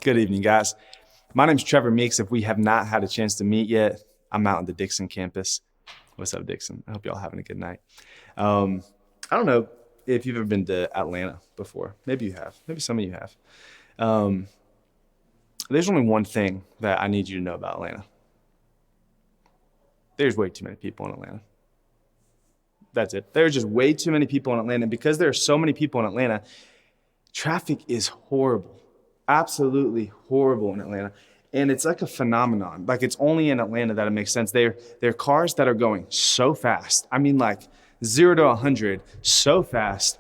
Good evening, guys. My name's Trevor Meeks. If we have not had a chance to meet yet, I'm out on the Dixon campus. What's up, Dixon? I hope y'all having a good night. I don't know if you've ever been to Atlanta before. Maybe you have. Maybe some of you have. Um, there's only one thing that I need you to know about Atlanta. There's way too many people in Atlanta. That's it. There's just way too many people in Atlanta. Because there are so many people in Atlanta, traffic is horrible. Absolutely horrible in Atlanta. And it's like a phenomenon. Like, it's only in Atlanta that it makes sense. There are cars that are going so fast. I mean, like 0 to 100 so fast,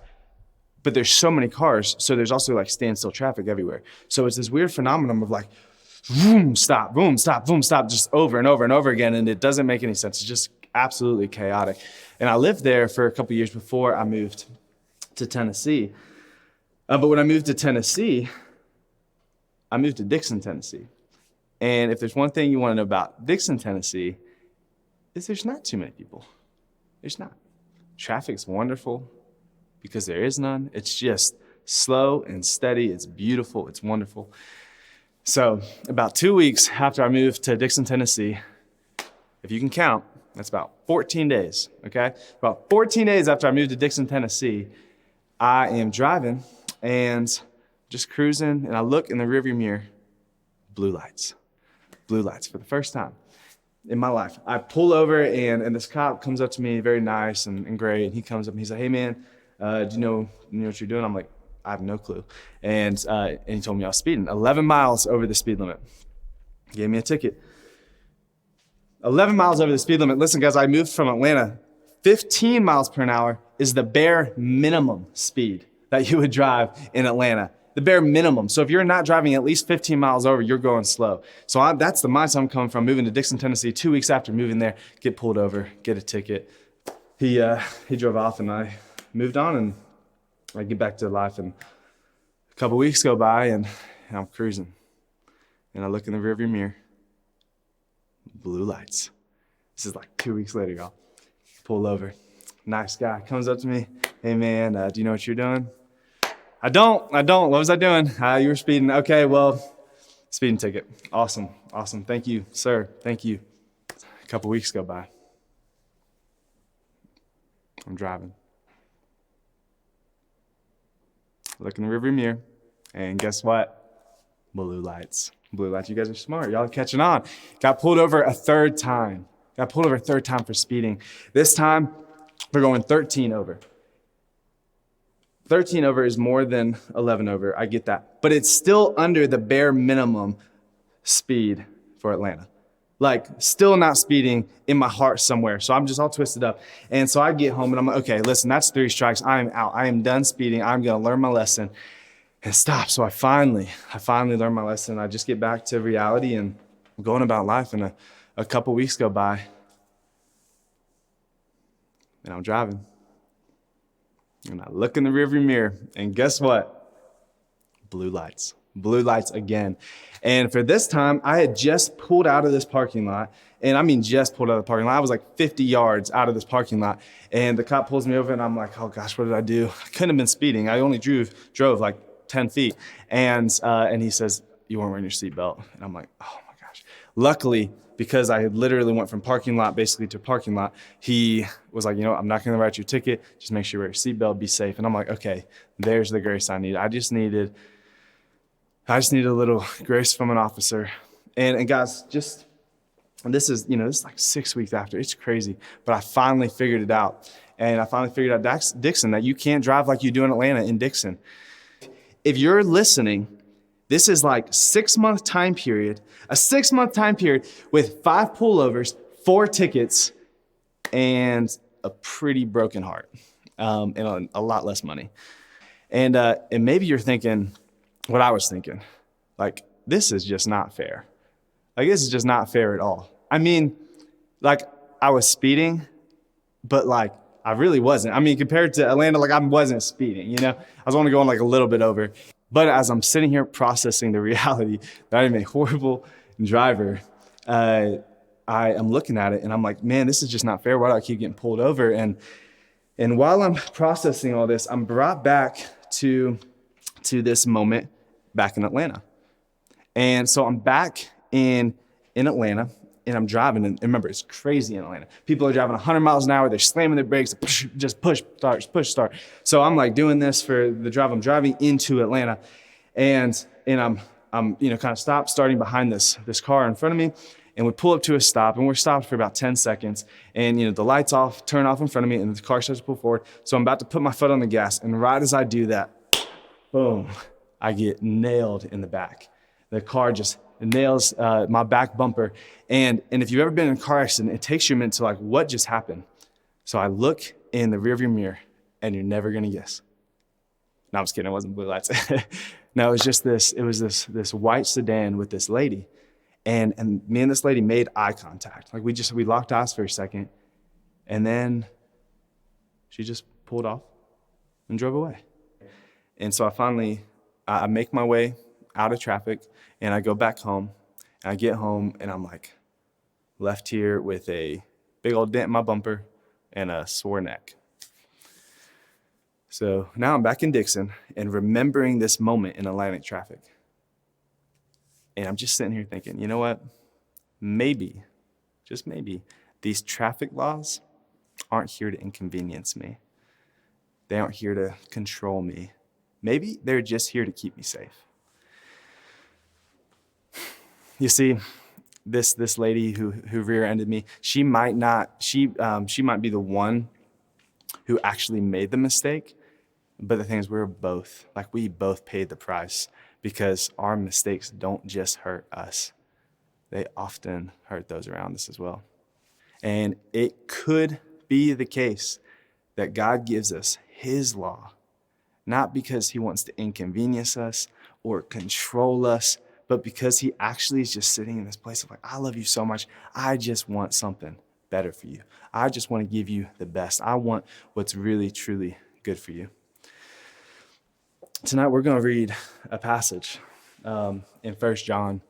but there's so many cars. So there's also like standstill traffic everywhere. So it's this weird phenomenon of like, boom, stop, just over and over and over again. And it doesn't make any sense. It's just absolutely chaotic. And I lived there for a couple years before I moved to Tennessee. But when I moved to Tennessee, I moved to Dixon, Tennessee. And if there's one thing you want to know about Dixon, Tennessee, is there's not too many people. There's not. Traffic's wonderful because there is none. It's just slow and steady. It's beautiful. It's wonderful. So about 2 weeks after I moved to Dixon, Tennessee, if you can count, that's about 14 days, okay? About 14 days after I moved to Dixon, Tennessee, I am driving and just cruising, and I look in the rearview mirror, blue lights for the first time in my life. I pull over, and this cop comes up to me, very nice and great, and he comes up and he's like, "Hey man, do you know what you're doing?" I'm like, "I have no clue." And he told me I was speeding 11 miles over the speed limit. Gave me a ticket. 11 miles over the speed limit. Listen, guys, I moved from Atlanta. 15 miles per hour is the bare minimum speed that you would drive in Atlanta. The bare minimum. So if you're not driving at least 15 miles over, you're going slow. So that's the mindset I'm coming from, moving to Dixon, Tennessee. 2 weeks after moving there, get pulled over, get a ticket. He drove off, and I moved on, and I get back to life. And a couple weeks go by, and I'm cruising. And I look in the rearview mirror. Blue lights. This is like 2 weeks later, y'all. Pull over. Nice guy comes up to me. "Hey man, do you know what you're doing?" I don't. What was I doing? You were speeding. Okay, well, speeding ticket. Awesome. Thank you, sir. Thank you. A couple weeks go by. I'm driving. Look in the rearview mirror, and guess what? Blue lights. Blue lights. You guys are smart. Y'all are catching on. Got pulled over a third time. For speeding. This time, we're going 13 over. 13 over is more than 11 over. I get that. But it's still under the bare minimum speed for Atlanta. Like, still not speeding in my heart somewhere. So I'm just all twisted up. And so I get home, and I'm like, okay, listen, that's 3 strikes. I am out. I am done speeding. I'm going to learn my lesson and stop. So I finally learned my lesson. I just get back to reality, and I'm going about life. And a couple weeks go by, and I'm driving. And I look in the rearview mirror, and guess what? Blue lights again. And for this time, I had just pulled out of this parking lot. And I mean, just pulled out of the parking lot. I was like 50 yards out of this parking lot. And the cop pulls me over, and I'm like, oh gosh, what did I do? I couldn't have been speeding. I only drove like 10 feet. And he says, "You weren't wearing your seatbelt." And I'm like, oh my gosh. Luckily, because I had literally went from parking lot basically to parking lot, he was like, I'm not going to write you a ticket. Just make sure you wear your seatbelt, be safe. And I'm like, okay, there's the grace I need. I just needed a little grace from an officer. And guys, this is like 6 weeks after. It's crazy. But I finally figured it out. And I finally figured out Dixon, that you can't drive like you do in Atlanta in Dixon. If you're listening, this is like a 6-month time period with 5 pullovers, 4 tickets, and a pretty broken heart, and a lot less money. And maybe you're thinking what I was thinking, like, this is just not fair. Like, this is just not fair at all. I mean, like, I was speeding, but like, I really wasn't. I mean, compared to Atlanta, like, I wasn't speeding, I was only going like a little bit over. But as I'm sitting here processing the reality that I'm a horrible driver, I am looking at it, and I'm like, man, this is just not fair. Why do I keep getting pulled over? And while I'm processing all this, I'm brought back to this moment back in Atlanta. And so I'm back in Atlanta, and I'm driving. And remember, it's crazy in Atlanta. People are driving 100 miles an hour. They're slamming their brakes, just push, start. So I'm like doing this for the drive. I'm driving into Atlanta, and I'm kind of starting behind this car in front of me. And we pull up to a stop, and we're stopped for about 10 seconds. And the lights turn off in front of me, and the car starts to pull forward. So I'm about to put my foot on the gas, and right as I do that, boom, I get nailed in the back. The car just nails my back bumper. And if you've ever been in a car accident, it takes you a minute to what just happened? So I look in the rearview mirror, and you're never gonna guess. No, I'm just kidding, it wasn't blue lights. No, it was this white sedan with this lady. And me and this lady made eye contact. We locked eyes for a second, and then she just pulled off and drove away. And so I make my way out of traffic, and I go back home. And I get home, and I'm left here with a big old dent in my bumper and a sore neck. So now I'm back in Dixon and remembering this moment in Atlantic traffic. And I'm just sitting here thinking, you know what? Maybe, just maybe, these traffic laws aren't here to inconvenience me. They aren't here to control me. Maybe they're just here to keep me safe. You see, this lady who rear-ended me, she might be the one who actually made the mistake. But the thing is, we both paid the price, because our mistakes don't just hurt us. They often hurt those around us as well. And it could be the case that God gives us his law, not because he wants to inconvenience us or control us, but because he actually is just sitting in this place of I love you so much. I just want something better for you. I just want to give you the best. I want what's really, truly good for you. Tonight we're going to read a passage in 1 John.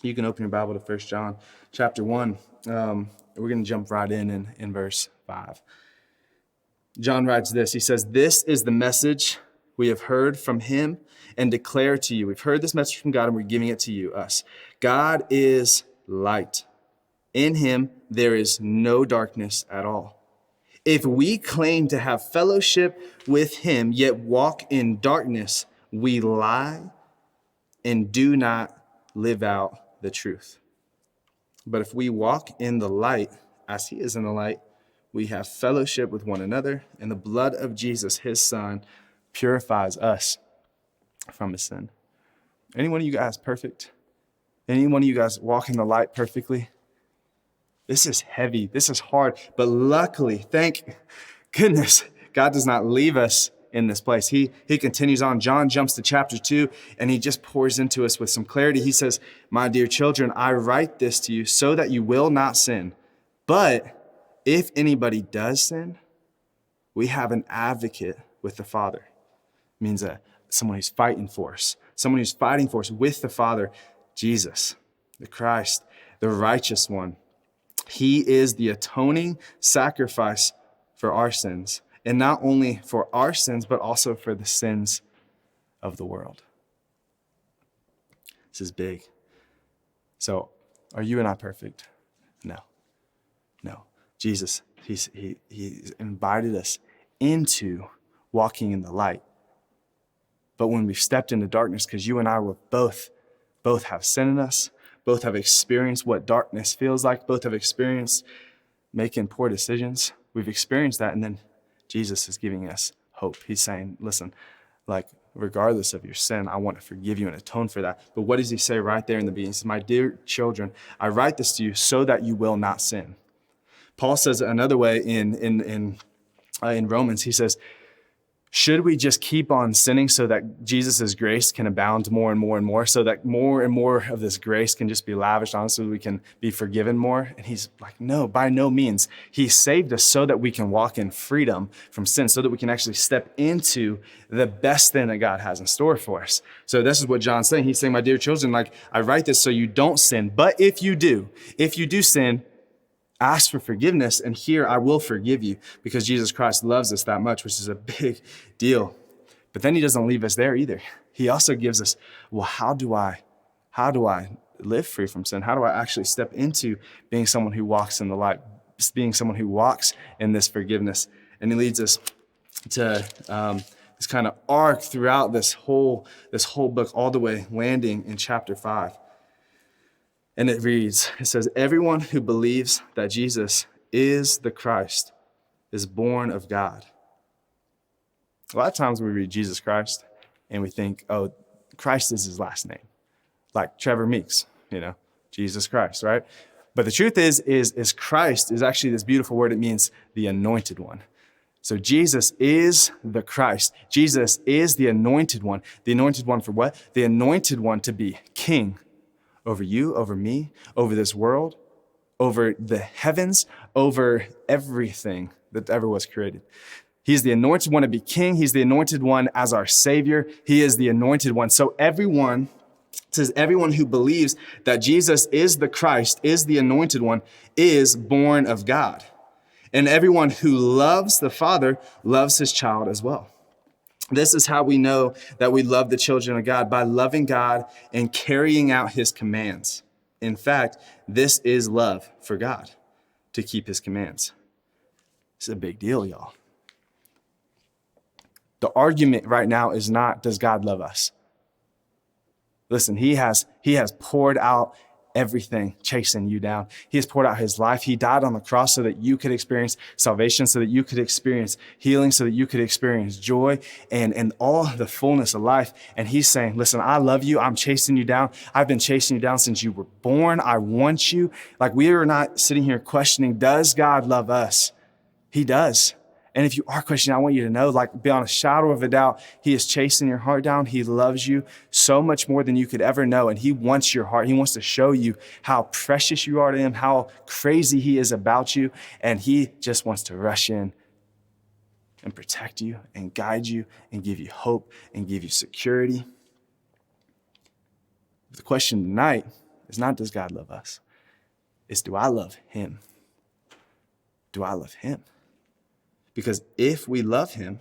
You can open your Bible to 1 John chapter 1. We're going to jump right in verse 5. John writes this. He says, "This is the message we have heard from him and declare to you." We've heard this message from God, and we're giving it to you, us. God is light. In him there is no darkness at all. If we claim to have fellowship with him, yet walk in darkness, we lie and do not live out the truth. But if we walk in the light, as he is in the light, we have fellowship with one another, and the blood of Jesus, his son, purifies us from his sin. Any one of you guys perfect? Any one of you guys walk in the light perfectly? This is heavy. This is hard. But luckily, thank goodness, God does not leave us in this place. He continues on. John jumps to chapter 2, and he just pours into us with some clarity. He says, "My dear children, I write this to you so that you will not sin. But if anybody does sin, we have an advocate with the Father." It means someone who's fighting for us. Someone who's fighting for us with the Father, Jesus, the Christ, the righteous one. He is the atoning sacrifice for our sins, and not only for our sins, but also for the sins of the world. This is big. So, are you and I perfect? No. Jesus, he's invited us into walking in the light. But when we've stepped into darkness, because you and I were both have sin in us, both have experienced what darkness feels like, both have experienced making poor decisions. We've experienced that, and then Jesus is giving us hope. He's saying, listen, regardless of your sin, I want to forgive you and atone for that. But what does he say right there in the beginning? He says, "My dear children, I write this to you so that you will not sin." Paul says it another way in Romans. He says, should we just keep on sinning so that Jesus' grace can abound more and more and more, so that more and more of this grace can just be lavished on us so we can be forgiven more? And he's like, no, by no means. He saved us so that we can walk in freedom from sin, so that we can actually step into the best thing that God has in store for us. So this is what John's saying. He's saying, "My dear children, I write this so you don't sin. But if you do sin, ask for forgiveness, and here I will forgive you," because Jesus Christ loves us that much, which is a big deal. But then he doesn't leave us there either. He also gives us, well, how do I how do I live free from sin? How do I actually step into being someone who walks in the light, being someone who walks in this forgiveness? And he leads us to this kind of arc throughout this whole book, all the way landing in chapter 5. And it reads, it says, everyone who believes that Jesus is the Christ is born of God. A lot of times we read Jesus Christ and we think, oh, Christ is his last name. Like Trevor Meeks, Jesus Christ, right? But the truth is Christ is actually this beautiful word. It means the anointed one. So Jesus is the Christ. Jesus is the anointed one. The anointed one for what? The anointed one to be king over you, over me, over this world, over the heavens, over everything that ever was created. He's the anointed one to be king. He's the anointed one as our Savior. He is the anointed one. So everyone who believes that Jesus is the Christ, is the anointed one, is born of God. And everyone who loves the Father loves his child as well. This is how we know that we love the children of God, by loving God and carrying out his commands. In fact, this is love for God, to keep his commands. It's a big deal, y'all. The argument right now is not, does God love us? Listen, he has poured out everything chasing you down. He has poured out his life. He died on the cross so that you could experience salvation, so that you could experience healing, so that you could experience joy and all the fullness of life. And he's saying, listen, I love you. I'm chasing you down. I've been chasing you down since you were born. I want you. Like, we are not sitting here questioning, does God love us? He does. And if you are questioning, I want you to know, like, beyond a shadow of a doubt, he is chasing your heart down. He loves you so much more than you could ever know. And he wants your heart. He wants to show you how precious you are to him, how crazy he is about you. And he just wants to rush in and protect you and guide you and give you hope and give you security. The question tonight is not, does God love us? It's, do I love him? Do I love him? Because if we love him,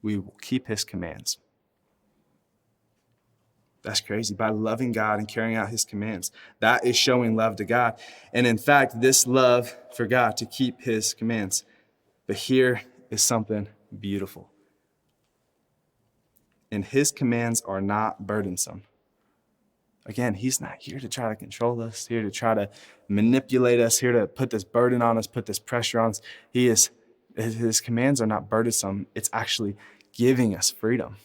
we will keep his commands. That's crazy. By loving God and carrying out his commands, that is showing love to God. And in fact, this love for God to keep his commands. But here is something beautiful. And his commands are not burdensome. Again, he's not here to try to control us, here to try to manipulate us, here to put this burden on us, put this pressure on us. His commands are not burdensome. It's actually giving us freedom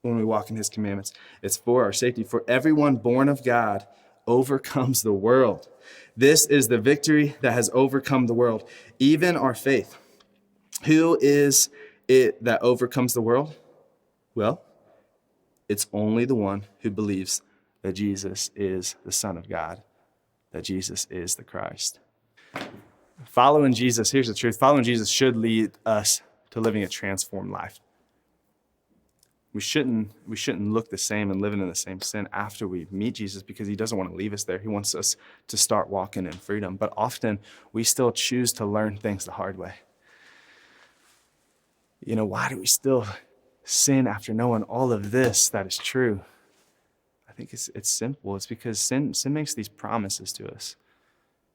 when we walk in his commandments. It's for our safety. For everyone born of God overcomes the world. This is the victory that has overcome the world, even our faith. Who is it that overcomes the world? Well, it's only the one who believes that Jesus is the Son of God, that Jesus is the Christ. Following Jesus, here's the truth, following Jesus should lead us to living a transformed life. We shouldn't look the same and living in the same sin after we meet Jesus, because he doesn't want to leave us there. He wants us to start walking in freedom. But often we still choose to learn things the hard way. Why do we still sin after knowing all of this that is true? I think it's simple. It's because sin makes these promises to us.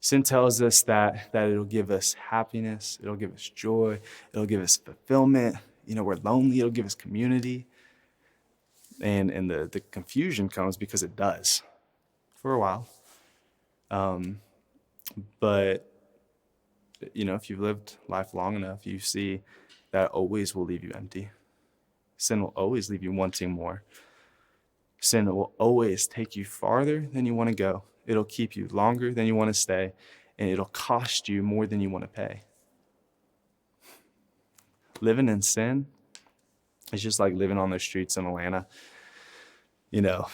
Sin tells us that it'll give us happiness, it'll give us joy, it'll give us fulfillment. We're lonely, it'll give us community. And the confusion comes because it does for a while. But if you've lived life long enough, you see that always will leave you empty. Sin will always leave you wanting more. Sin will always take you farther than you want to go. It'll keep you longer than you want to stay, and it'll cost you more than you want to pay. Living in sin is just like living on the streets in Atlanta.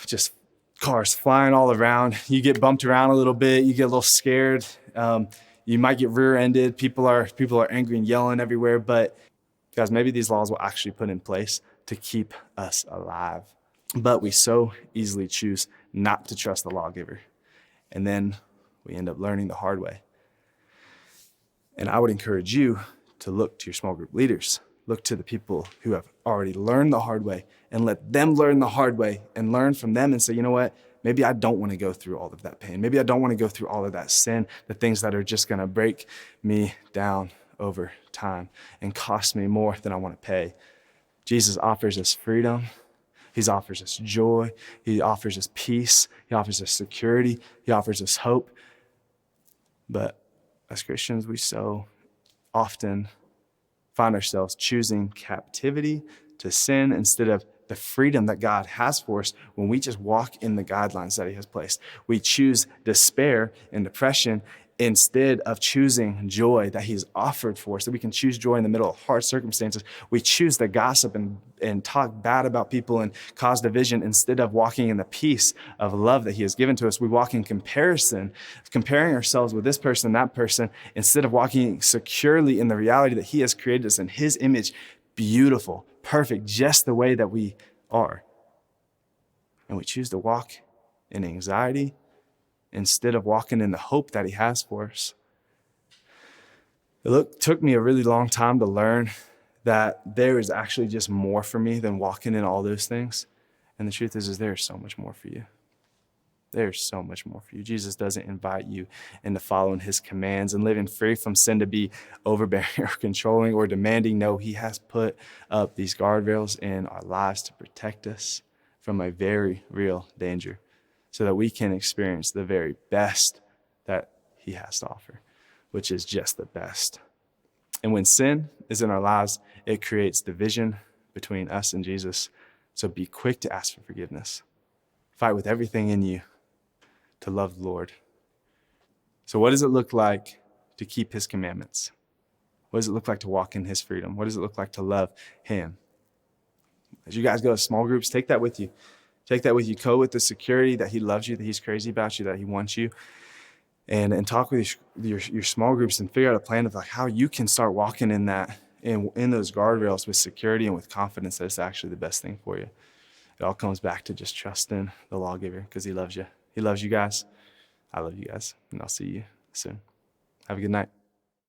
Just cars flying all around. You get bumped around a little bit. You get a little scared. You might get rear-ended. People are angry and yelling everywhere. But guys, maybe these laws will actually put in place to keep us alive. But we so easily choose not to trust the lawgiver. And then we end up learning the hard way. And I would encourage you to look to your small group leaders. Look to the people who have already learned the hard way and let them learn the hard way and learn from them and say, you know what? maybe I don't want to go through all of that pain. Maybe I don't want to go through all of that sin, the things that are just going to break me down over time and cost me more than I want to pay. Jesus offers us freedom. He offers us joy. He offers us peace. He offers us security. He offers us hope. But as Christians, we so often find ourselves choosing captivity to sin instead of the freedom that God has for us when we just walk in the guidelines that he has placed. We choose despair and depression instead of choosing joy that he's offered for us, that we can choose joy in the middle of hard circumstances. We choose to gossip and talk bad about people and cause division instead of walking in the peace of love that he has given to us. We walk in comparison, comparing ourselves with this person, that person, instead of walking securely in the reality that he has created us in his image, beautiful, perfect, just the way that we are. And we choose to walk in anxiety instead of walking in the hope that he has for us. It took me a really long time to learn that there is actually just more for me than walking in all those things. And the truth is there is so much more for you. There's so much more for you. Jesus doesn't invite you into following his commands and living free from sin to be overbearing or controlling or demanding. No, he has put up these guardrails in our lives to protect us from a very real danger so that we can experience the very best that he has to offer, which is just the best. And when sin is in our lives, it creates division between us and Jesus. So be quick to ask for forgiveness. Fight with everything in you to love the Lord. So what does it look like to keep his commandments? What does it look like to walk in his freedom? What does it look like to love him? As you guys go to small groups, take that with you. Take that with you. Go with the security that he loves you, that he's crazy about you, that he wants you. And talk with your small groups and figure out a plan of like how you can start walking in that, in those guardrails with security and with confidence that it's actually the best thing for you. It all comes back to just trusting the lawgiver because he loves you. He loves you guys. I love you guys. And I'll see you soon. Have a good night.